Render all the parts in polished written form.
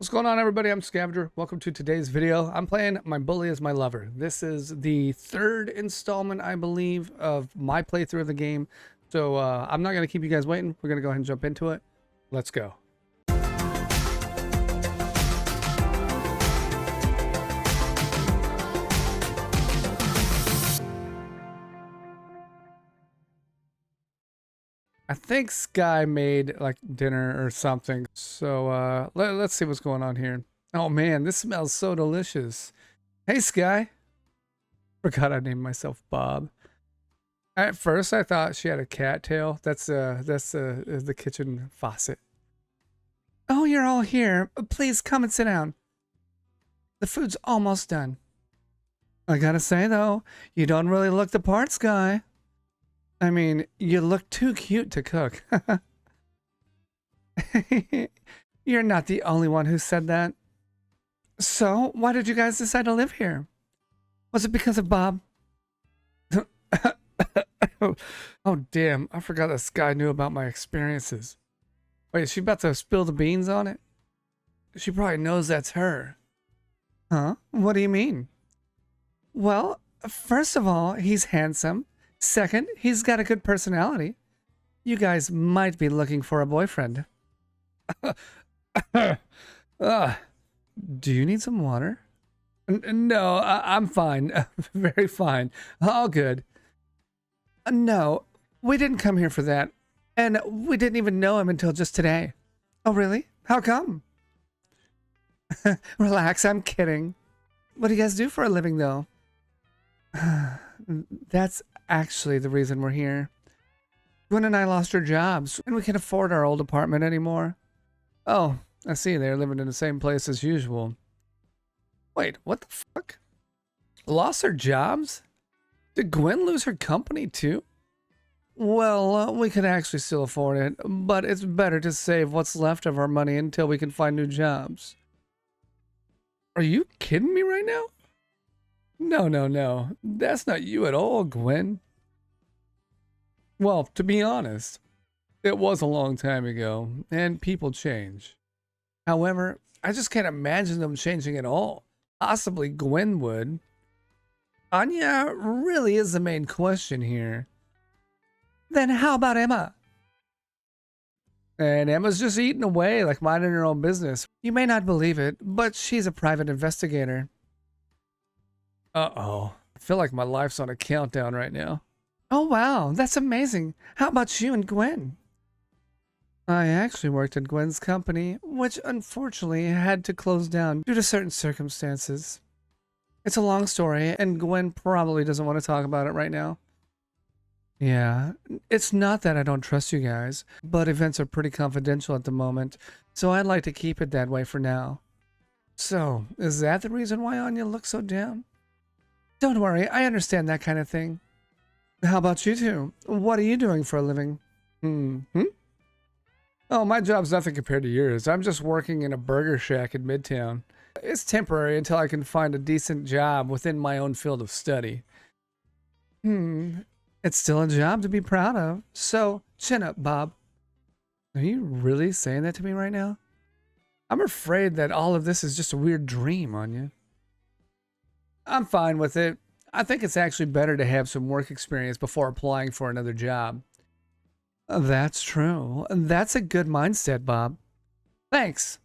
What's going on, everybody? I'm Scavenger. Welcome to today's video. I'm playing My Bully is My Lover. This is the third installment, I believe, of my playthrough of the game. So I'm not going to keep you guys waiting. We're going to go ahead and jump into it. Let's go. I think Sky made like dinner or something. So let's see what's going on here. Oh man, this smells so delicious. Hey Sky. Forgot I named myself Bob. At first I thought she had a cat tail. That's the kitchen faucet. Oh, you're all here. Please come and sit down. The food's almost done. I gotta say though, you don't really look the part, Sky. I mean, you look too cute to cook. You're not the only one who said that. So, why did you guys decide to live here? Was it because of Bob? Oh, damn. I forgot this guy knew about my experiences. Wait, is she about to spill the beans on it? She probably knows that's her. Huh? What do you mean? Well, first of all, he's handsome. Second, he's got a good personality. You guys might be looking for a boyfriend. Do you need some water? No, I'm fine. Very fine. All good. No, we didn't come here for that. And we didn't even know him until just today. Oh, really? How come? Relax, I'm kidding. What do you guys do for a living, though? That's actually the reason we're here. Gwen and I lost our jobs, and we can't afford our old apartment anymore. Oh, I see, they're living in the same place as usual. Wait, what the fuck? Lost their jobs? Did Gwen lose her company too? Well, we could actually still afford it, but it's better to save what's left of our money until we can find new jobs. Are you kidding me right now? No. That's not you at all, Gwen. Well, to be honest, it was a long time ago, and people change. However, I just can't imagine them changing at all. Possibly Gwen would. Anya really is the main question here. Then how about Emma? And Emma's just eating away like minding her own business. You may not believe it, but she's a private investigator. Uh-oh. I feel like my life's on a countdown right now. Oh, wow. That's amazing. How about you and Gwen? I actually worked at Gwen's company, which unfortunately had to close down due to certain circumstances. It's a long story, and Gwen probably doesn't want to talk about it right now. Yeah, it's not that I don't trust you guys, but events are pretty confidential at the moment, so I'd like to keep it that way for now. So, is that the reason why Anya looks so down? Don't worry, I understand that kind of thing. How about you two? What are you doing for a living? Oh, my job's nothing compared to yours. I'm just working in a burger shack in Midtown. It's temporary until I can find a decent job within my own field of study. It's still a job to be proud of. So, chin up, Bob. Are you really saying that to me right now? I'm afraid that all of this is just a weird dream, Anya. I'm fine with it. I think it's actually better to have some work experience before applying for another job. That's true. That's a good mindset, Bob. Thanks.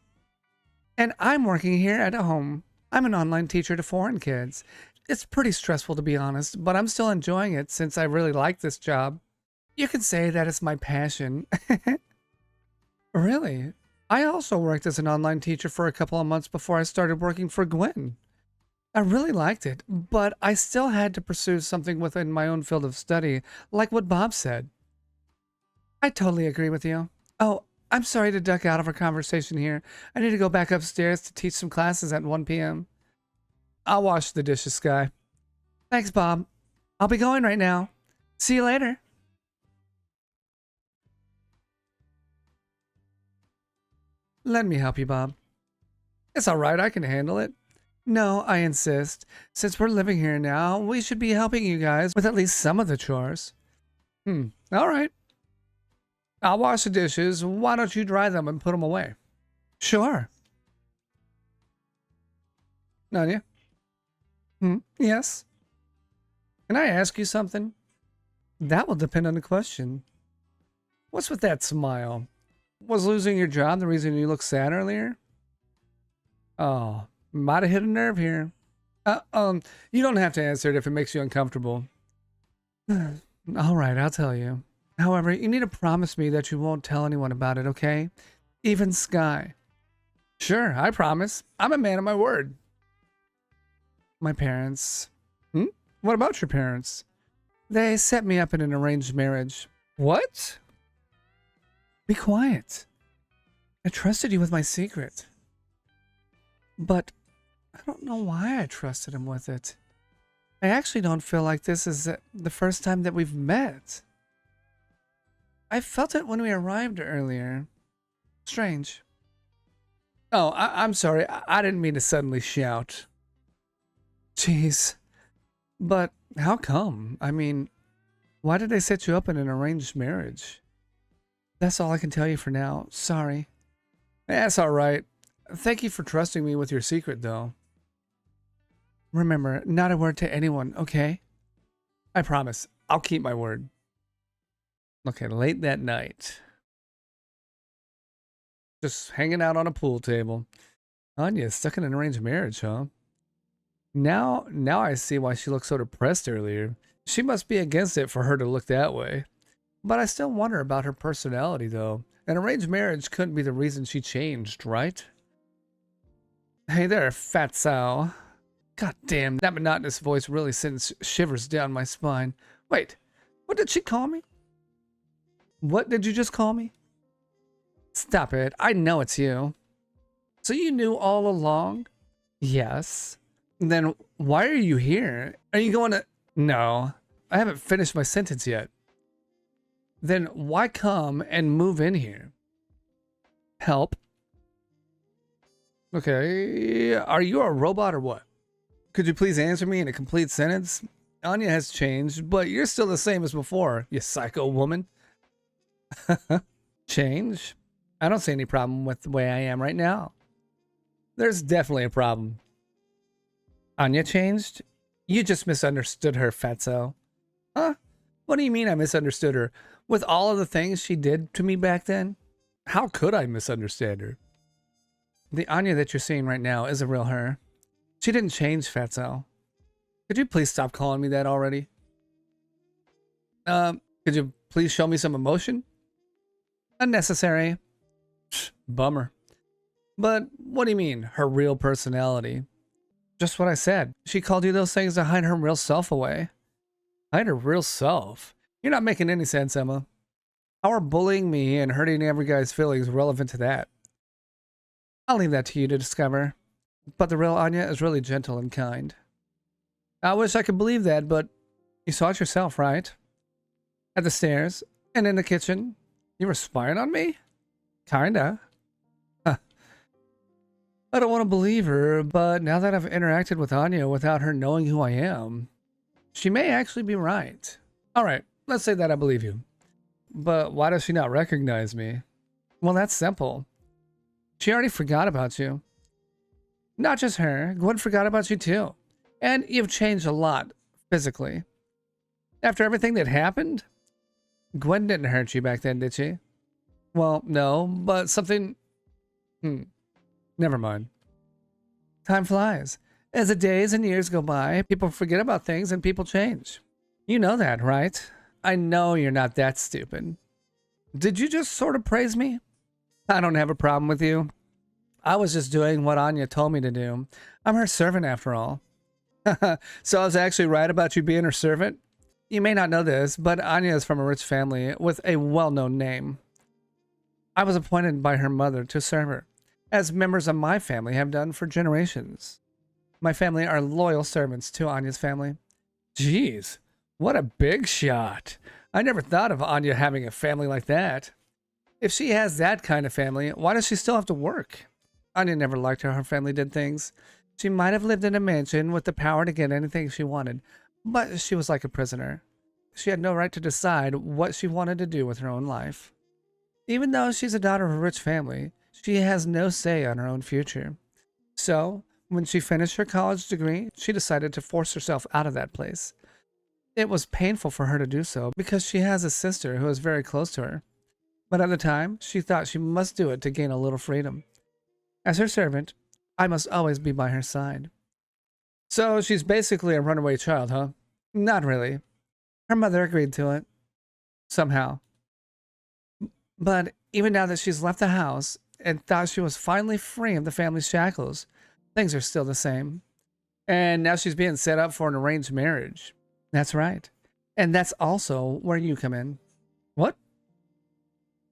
And I'm working here at home. I'm an online teacher to foreign kids. It's pretty stressful, to be honest, but I'm still enjoying it since I really like this job. You could say that it's my passion. Really? I also worked as an online teacher for a couple of months before I started working for Gwen. I really liked it, but I still had to pursue something within my own field of study, like what Bob said. I totally agree with you. Oh, I'm sorry to duck out of our conversation here. I need to go back upstairs to teach some classes at 1 p.m. I'll wash the dishes, Sky. Thanks, Bob. I'll be going right now. See you later. Let me help you, Bob. It's all right, I can handle it. No, I insist. Since we're living here now, we should be helping you guys with at least some of the chores. All right. I'll wash the dishes. Why don't you dry them and put them away? Sure. Anya? Yes? Can I ask you something? That will depend on the question. What's with that smile? Was losing your job the reason you looked sad earlier? Oh, might have hit a nerve here. You don't have to answer it if it makes you uncomfortable. All right, I'll tell you. However, you need to promise me that you won't tell anyone about it, okay? Even Sky. Sure, I promise. I'm a man of my word. My parents. What about your parents? They set me up in an arranged marriage. What? Be quiet. I trusted you with my secret. But I don't know why I trusted him with it. I actually don't feel like this is the first time that we've met. I felt it when we arrived earlier. Strange. Oh, I'm sorry. I didn't mean to suddenly shout. Jeez. But how come? I mean, why did they set you up in an arranged marriage? That's all I can tell you for now. Sorry. That's all right. Thank you for trusting me with your secret, though. Remember, not a word to anyone, okay? I promise. I'll keep my word. Okay, late that night. Just hanging out on a pool table. Anya stuck in an arranged marriage, huh? Now I see why she looked so depressed earlier. She must be against it for her to look that way. But I still wonder about her personality, though. An arranged marriage couldn't be the reason she changed, right? Hey there, fatso. God damn, that monotonous voice really sends shivers down my spine. Wait, what did she call me? What did you just call me? Stop it, I know it's you. So you knew all along? Yes. Then why are you here? Are you going to... No, I haven't finished my sentence yet. Then why come and move in here? Help. Okay, are you a robot or what? Could you please answer me in a complete sentence? Anya has changed, but you're still the same as before, you psycho woman. Change? I don't see any problem with the way I am right now. There's definitely a problem. Anya changed? You just misunderstood her, fatso. Huh? What do you mean I misunderstood her? With all of the things she did to me back then? How could I misunderstand her? The Anya that you're seeing right now is a real her. She didn't change, fatso. Could you please stop calling me that already? Could you please show me some emotion? Unnecessary. Bummer. But what do you mean, her real personality? Just what I said. She called you those things to hide her real self away. Hide her real self? You're not making any sense, Emma. How are bullying me and hurting every guy's feelings relevant to that? I'll leave that to you to discover. But the real Anya is really gentle and kind. I wish I could believe that, but you saw it yourself, right? At the stairs and in the kitchen. You were spying on me? Kinda. Huh. I don't want to believe her, but now that I've interacted with Anya without her knowing who I am, she may actually be right. Alright, let's say that I believe you. But why does she not recognize me? Well, that's simple. She already forgot about you. Not just her, Gwen forgot about you too. And you've changed a lot, physically. After everything that happened? Gwen didn't hurt you back then, did she? Well, no, but something... Never mind. Time flies. As the days and years go by, people forget about things and people change. You know that, right? I know you're not that stupid. Did you just sort of praise me? I don't have a problem with you. I was just doing what Anya told me to do. I'm her servant after all. So I was actually right about you being her servant? You may not know this, but Anya is from a rich family with a well-known name. I was appointed by her mother to serve her, as members of my family have done for generations. My family are loyal servants to Anya's family. Jeez, what a big shot. I never thought of Anya having a family like that. If she has that kind of family, why does she still have to work? Anya never liked how her family did things. She might have lived in a mansion with the power to get anything she wanted, but she was like a prisoner. She had no right to decide what she wanted to do with her own life. Even though she's a daughter of a rich family, she has no say on her own future. So, When she finished her college degree, she decided to force herself out of that place. It was painful for her to do so because she has a sister who is very close to her. But at the time, she thought she must do it to gain a little freedom. As her servant, I must always be by her side. So she's basically a runaway child, huh? Not really. Her mother agreed to it. Somehow. But even now that she's left the house and thought she was finally free of the family's shackles, things are still the same. And now she's being set up for an arranged marriage. That's right. And that's also where you come in. What?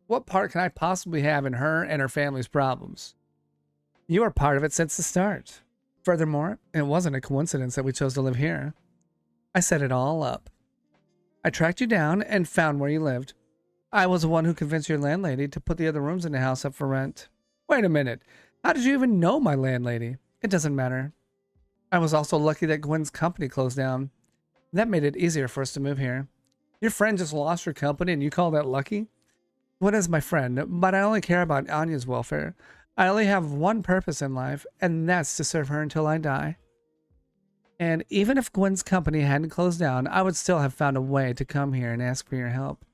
What part can I possibly have in her and her family's problems? You are part of it since the start. Furthermore, it wasn't a coincidence that we chose to live here. I set it all up. I tracked you down and found where you lived. I was the one who convinced your landlady to put the other rooms in the house up for rent. Wait a minute. How did you even know my landlady? It doesn't matter. I was also lucky that Gwen's company closed down. That made it easier for us to move here. Your friend just lost her company and you call that lucky? Gwen is my friend, but I only care about Anya's welfare. I only have one purpose in life, and that's to serve her until I die. And even if Gwen's company hadn't closed down, I would still have found a way to come here and ask for your help.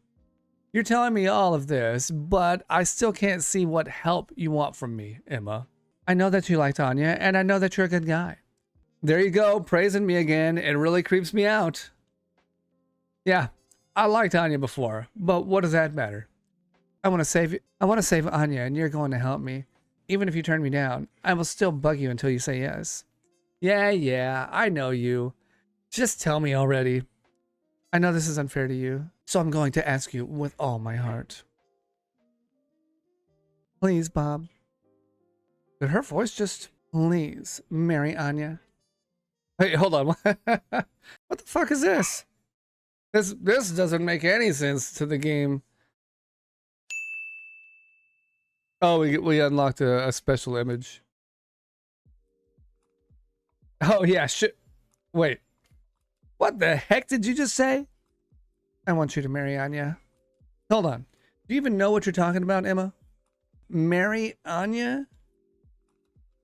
You're telling me all of this, but I still can't see what help you want from me, Emma. I know that you liked Anya, and I know that you're a good guy. There you go, praising me again. It really creeps me out. Yeah, I liked Anya before, but what does that matter? I want to save Anya, and you're going to help me. Even if you turn me down, I will still bug you until you say yes. Yeah, I know you. Just tell me already. I know this is unfair to you, so I'm going to ask you with all my heart. Please, Bob. Did her voice just... Please, marry Anya. Hey, hold on. What the fuck is this? This doesn't make any sense to the game. Oh, we unlocked a special image. Oh, yeah, shit. Wait. What the heck did you just say? I want you to marry Anya. Hold on. Do you even know what you're talking about, Emma? Marry Anya?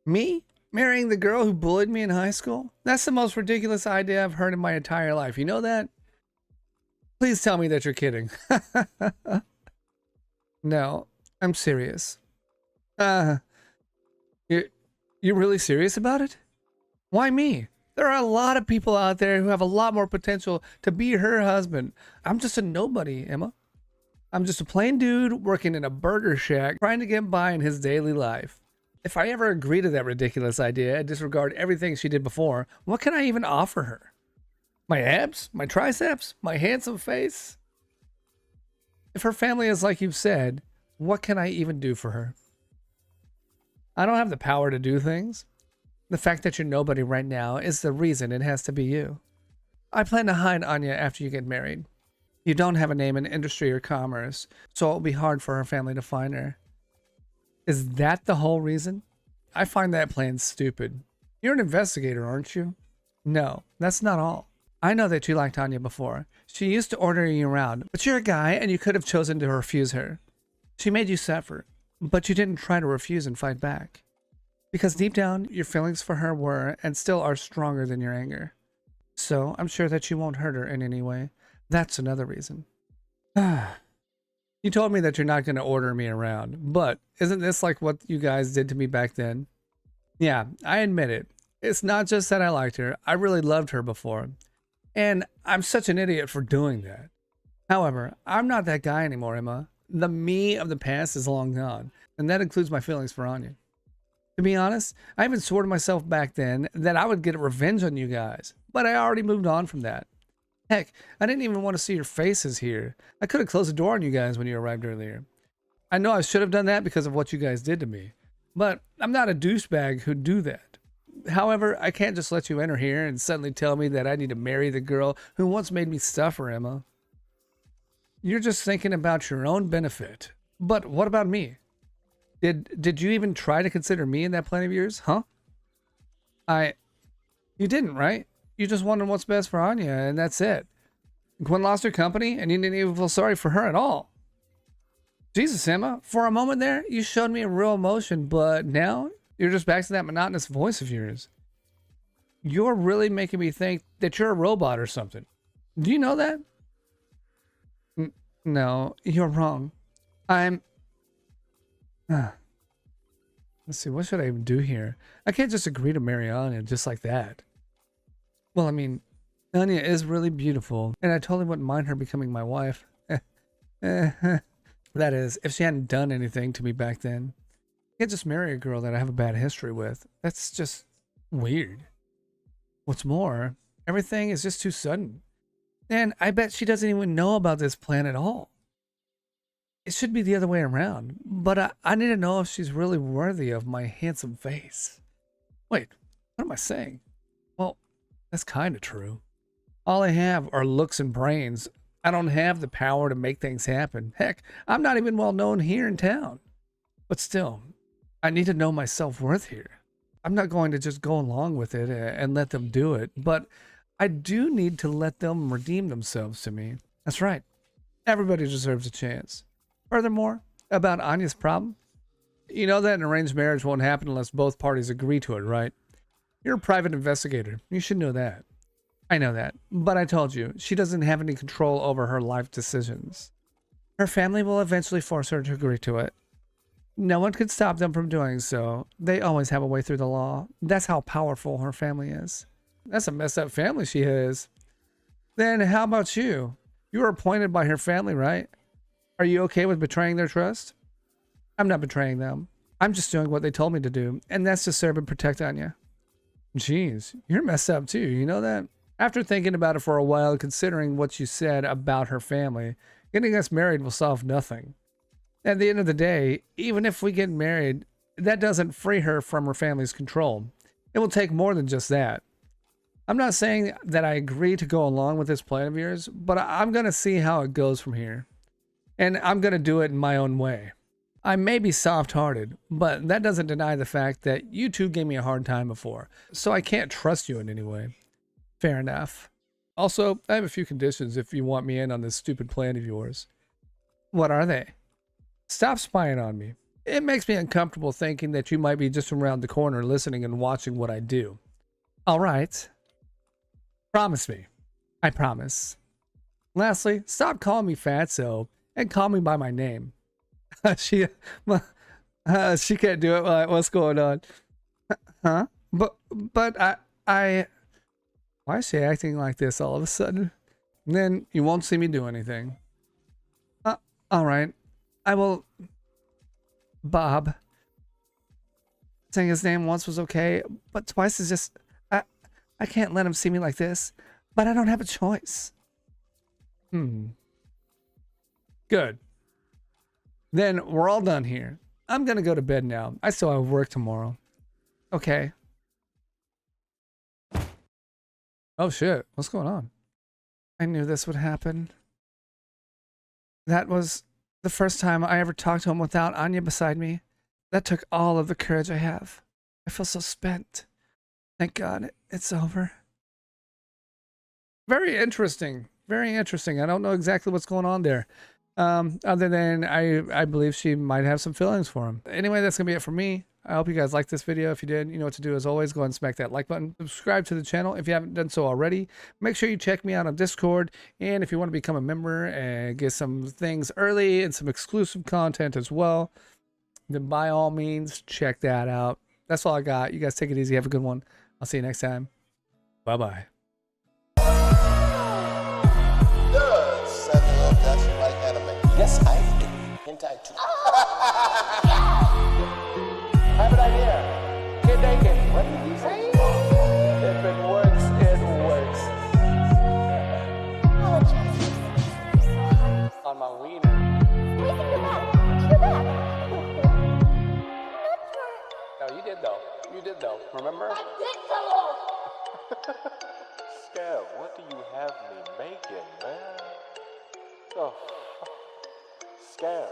Me? Marrying the girl who bullied me in high school? That's the most ridiculous idea I've heard in my entire life. You know that? Please tell me that you're kidding. No, I'm serious. You're really serious about it? Why me? There are a lot of people out there who have a lot more potential to be her husband. I'm just a nobody, Emma. I'm just a plain dude working in a burger shack trying to get by in his daily life. If I ever agree to that ridiculous idea and disregard everything she did before, what can I even offer her? My abs? My triceps? My handsome face? If her family is like you've said, what can I even do for her? I don't have the power to do things. The fact that you're nobody right now is the reason it has to be you. I plan to hide Anya after you get married. You don't have a name in industry or commerce, so it'll be hard for her family to find her. Is that the whole reason? I find that plan stupid. You're an investigator, aren't you? No, that's not all. I know that you liked Anya before. She used to order you around, but you're a guy and you could have chosen to refuse her. She made you suffer, but you didn't try to refuse and fight back. Because deep down, your feelings for her were and still are stronger than your anger. So I'm sure that you won't hurt her in any way. That's another reason. You told me that you're not going to order me around, but isn't this like what you guys did to me back then? Yeah, I admit it. It's not just that I liked her. I really loved her before. And I'm such an idiot for doing that. However, I'm not that guy anymore, Emma. The me of the past is long gone, and that includes my feelings for Anya. To be honest, I even swore to myself back then that I would get revenge on you guys, but I already moved on from that. Heck, I didn't even want to see your faces here. I could have closed the door on you guys when you arrived earlier. I know I should have done that because of what you guys did to me, but I'm not a douchebag who'd do that. However, I can't just let you enter here and suddenly tell me that I need to marry the girl who once made me suffer, Emma. You're just thinking about your own benefit. But what about me? Did you even try to consider me in that plan of yours, huh? You didn't, right? You just wanted what's best for Anya, and that's it. Gwen lost her company, and you didn't even feel sorry for her at all. Jesus, Emma, for a moment there, you showed me a real emotion, but now You're just back to that monotonous voice of yours. You're really making me think that you're a robot or something. Do you know that? No, you're wrong. I'm... Let's see, what should I even do here? I can't just agree to marry Anya just like that. Well, I mean, Anya is really beautiful, and I totally wouldn't mind her becoming my wife. That is, if she hadn't done anything to me back then. I can't just marry a girl that I have a bad history with. That's just weird. What's more, everything is just too sudden. And I bet she doesn't even know about this plan at all. It should be the other way around, but I need to know if she's really worthy of my handsome face. Wait, what am I saying? Well, that's kind of true. All I have are looks and brains. I don't have the power to make things happen. Heck, I'm not even well known here in town. But still, I need to know my self-worth here. I'm not going to just go along with it and let them do it, but I do need to let them redeem themselves to me. That's right. Everybody deserves a chance. Furthermore, about Anya's problem, you know that an arranged marriage won't happen unless both parties agree to it, right? You're a private investigator. You should know that. I know that, but I told you, she doesn't have any control over her life decisions. Her family will eventually force her to agree to it. No one could stop them from doing so. They always have a way through the law. That's how powerful her family is. That's a messed up family she has. Then how about you? You were appointed by her family, right? Are you okay with betraying their trust? I'm not betraying them. I'm just doing what they told me to do, and that's to serve and protect Anya. Jeez, you're messed up too, you know that? After thinking about it for a while, considering what you said about her family, getting us married will solve nothing. At the end of the day, even if we get married, that doesn't free her from her family's control. It will take more than just that. I'm not saying that I agree to go along with this plan of yours, but I'm going to see how it goes from here. And I'm going to do it in my own way. I may be soft-hearted, but that doesn't deny the fact that you two gave me a hard time before, so I can't trust you in any way. Fair enough. Also, I have a few conditions if you want me in on this stupid plan of yours. What are they? Stop spying on me. It makes me uncomfortable thinking that you might be just around the corner listening and watching what I do. All right. Promise me. I promise. Lastly, stop calling me Fatso and call me by my name. she can't do it. What's going on? Huh? But I. Why is she acting like this all of a sudden? And then you won't see me do anything. All right. I will. Bob. Saying his name once was okay, but twice is just. I can't let him see me like this, but I don't have a choice. Good. Then we're all done here. I'm gonna go to bed now. I still have work tomorrow. Okay. Oh shit, what's going on? I knew this would happen. That was the first time I ever talked to him without Anya beside me. That took all of the courage I have. I feel so spent. Thank God it's over. Very interesting. Very interesting. I don't know exactly what's going on there. Other than I believe she might have some feelings for him. Anyway, that's gonna be it for me. I hope you guys liked this video. If you did, you know what to do as always. Go ahead and smack that like button. Subscribe to the channel if you haven't done so already. Make sure you check me out on Discord. And if you want to become a member and get some things early and some exclusive content as well, then by all means, check that out. That's all I got. You guys take it easy. Have a good one. I'll see you next time. Bye-bye. Yes, I do. Hentai too. I have an idea. Get naked. What did you say? If it works, it works. On my wiener. No, you did though. You did though. Remember? I did though. Scav, what do you have me making, man? Oh. Scam.